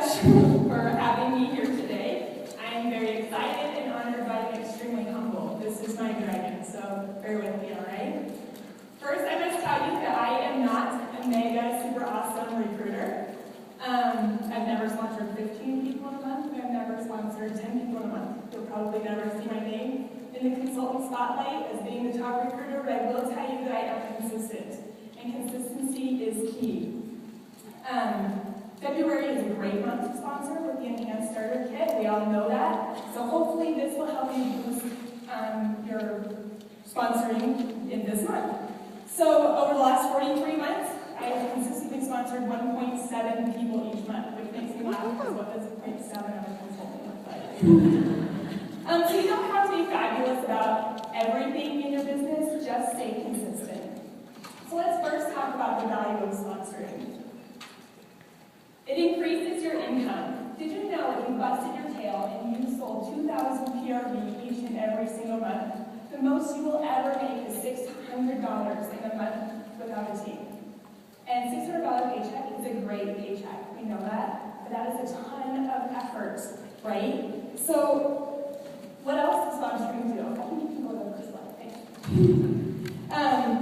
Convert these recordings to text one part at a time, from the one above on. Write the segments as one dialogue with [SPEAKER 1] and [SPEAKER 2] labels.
[SPEAKER 1] much for having me here today. I am very excited and honored, but I'm extremely humble. This is my dragon, so bear with me, all right? First, I must tell you that I am not a mega, super awesome recruiter. I've never sponsored 15 people in a month. I've never sponsored 10 people in a month. You'll probably never see my name in the consultant spotlight as being the top recruiter, but I will tell you that I am consistent, and consistency is key. February is a great month to sponsor with the Enhanced Starter Kit. We all know that. So hopefully this will help you boost your sponsoring in this month. So over the last 43 months, I have consistently sponsored 1.7 people each month, which makes me laugh because what does 0.7 of a consultant look like? So you don't have to be fabulous about everything in your business, just stay consistent. So let's first talk about the value of sponsoring. It increases your income. Did you know if you busted your tail and you sold 2,000 PRV each and every single month, the most you will ever make is $600 in a month without a team? And $600 paycheck is a great paycheck. We know that. But that is a ton of effort, right? So what else does sponsoring do? I think you can go to the first slide. Thanks.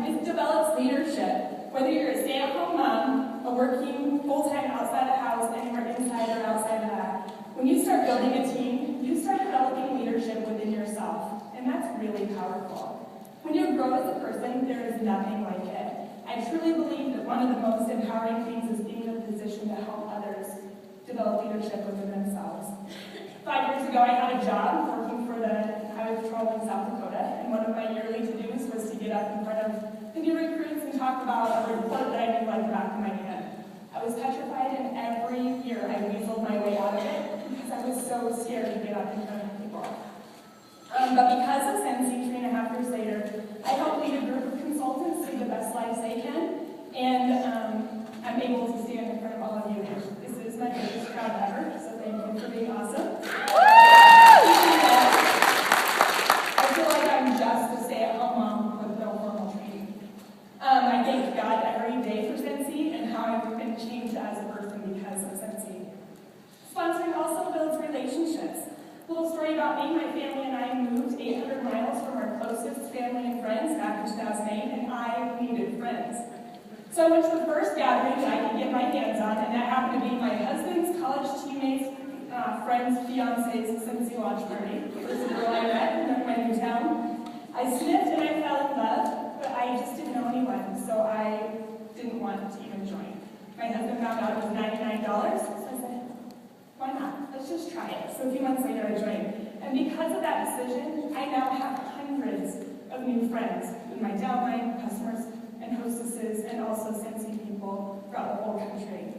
[SPEAKER 1] It develops leadership. Whether you're a stay-at-home mom, or working full-time outside the house, anywhere inside or outside of that, when you start building a team, you start developing leadership within yourself, and that's really powerful. When you grow as a person, there is nothing like it. I truly believe that one of the most empowering things is being in a position to help others develop leadership within themselves. 5 years ago, I had a job working for the Highway Patrol in South Dakota, and one of my yearly to-dos was to get up in front of the new recruits and talk about a report that I knew like the back of my hand. I was petrified, and every year I weaseled my way out of it because I was so scared to get up in front of people. But because of Sensi, 3.5 years later, I help lead a group of consultants lead the best lives they can, and I'm able to stand in front of all of you. This is my biggest crowd ever, so thank you for being awesome. I feel like I'm just a stay-at-home mom with no formal training. I thank God every day for Sensi and how I've been changed as a person because of Sensi. Sponsoring also builds relationships. Little story about me, my family and I moved 800 miles from our closest family and friends back in 2008, and I needed friends. So I went to the first gathering that I could get my hands on, and that happened to be my husband's college teammates, friend's fiance's Sensi launch party. It was a girl I met in my new town. I sniffed and I fell in love, but I just didn't know anyone, so I didn't want to even join. My husband found out it was $99, so I said, why not? Let's just try it. So a few months later, I joined. And because of that decision, I now have hundreds of new friends in my downline, customers and hostesses, and also Sensi people throughout the whole country.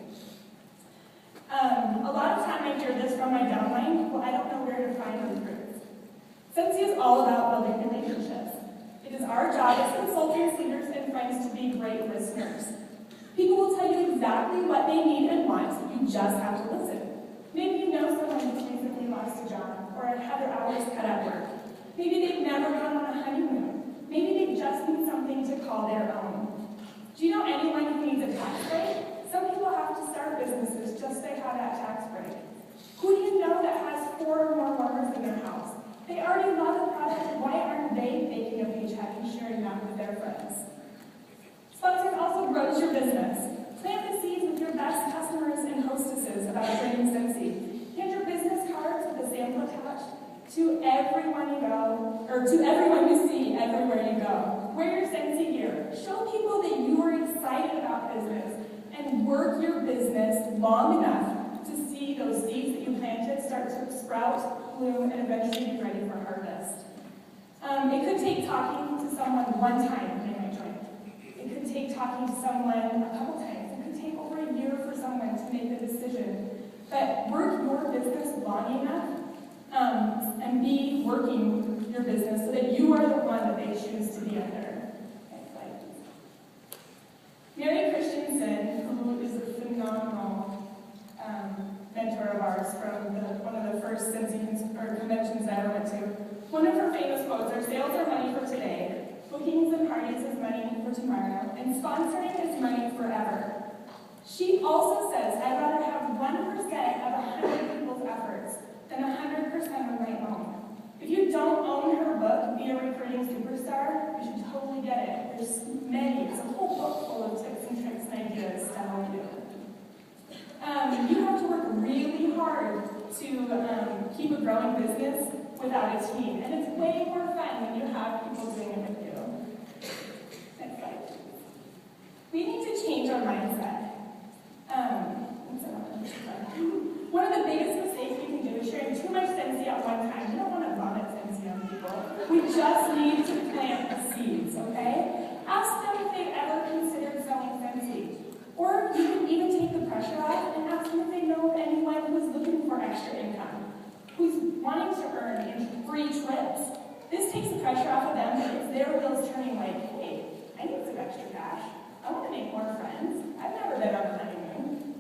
[SPEAKER 1] A lot of time I hear this from my downline, well, I don't know where to find recruits. Sensi is all about building relationships. It is our job as consultants, leaders, and friends to be great listeners. People will tell you exactly what they need and want. You just have to listen. Maybe you know someone who's recently lost a job or had their hours cut at work. Maybe they've never gone on a honeymoon. Maybe they just need something to call their own. Do you know anyone who needs a tax break? Some people have to start businesses just to have that tax break. Who do you know that has 4 or more warmers in their house? They already love the product. Why aren't they taking a paycheck and sharing that with their friends? Sponsoring also grows your business. Plant the seeds with your best customers and hostesses about joining Sensi. Hand your business cards with a sample attached to everyone you go, or to everyone you see everywhere you go. Wear your Sensi gear. Show people that you are excited about business, and work your business long enough to see those seeds that you planted start to sprout, bloom, and eventually be ready for harvest. It could take talking to someone one time when they might join. It could take talking to someone a couple times. It could take over a year for someone to make the decision. But work your business long enough and be working your business so that you are the one that they choose to be under. Next slide, please. Mary Christensen, who is a phenomenal mentor of ours from one of the first Sensi conventions I ever went to, one of her famous quotes are, "Sales are money for today, bookings and parties is money for tomorrow, and sponsoring is money forever." She also says, "I'd rather have 1% of hard to keep a growing business without a team, and it's way more fun when you have people doing it with you. Next slide. We need to change our mindset. One of the biggest mistakes we can do is sharing too much Scentsy at one time. You don't want to vomit Scentsy on people. We just need to plant the seeds, okay? Ask them if they've ever considered selling Scentsy. Or you can even take the pressure off and ask them if they know of anyone who's looking for extra income, who's wanting to earn in free trips. This takes the pressure off of them. It's their wheels turning like, hey, I need some extra cash. I want to make more friends. I've never been on a honeymoon.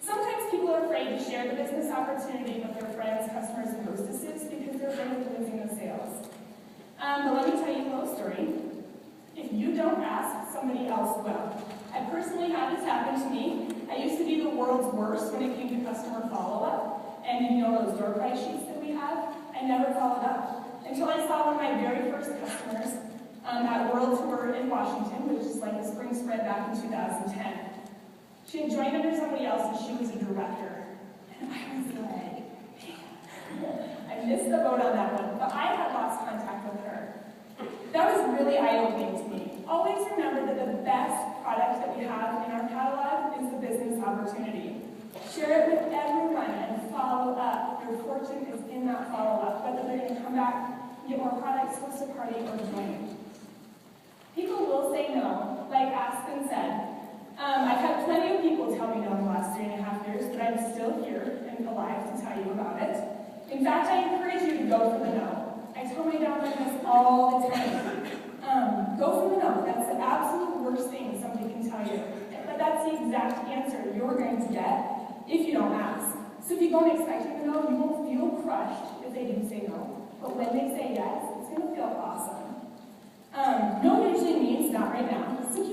[SPEAKER 1] Sometimes people are afraid to share the business opportunity with their friends, customers, and hostesses because they're afraid of losing the sales. But let me tell you a little story. If you don't ask, somebody else will. I personally had this happen to me. I used to be the world's worst when it came to customer follow-up. And you know those door price sheets that we have? I never followed up until I saw one of my very first customers at a World Tour in Washington, which is like a spring spread back in 2010. She had joined under somebody else and she was a director. And I was like, I missed the boat on that one, but I had lost contact with her. That was really eye-opening to me. Always remember that the best product that we have in our catalog is the business opportunity. Share it with everyone and follow up. Your fortune is in that follow-up, whether they're going to come back, get more products, host a party, or join. People will say no, like Aspen said. I've had plenty of people tell me no in the last 3.5 years, but I'm still here and alive to tell you about it. In fact, I encourage you to go for the no. I tell my downline this all the time. Go for the no. That's the absolute worst thing somebody can tell you. But that's the exact answer you're going to get if you don't ask. So if you go expecting the no, you won't feel crushed if they do say no. But when they say yes, it's going to feel awesome. No usually means not right now. So keep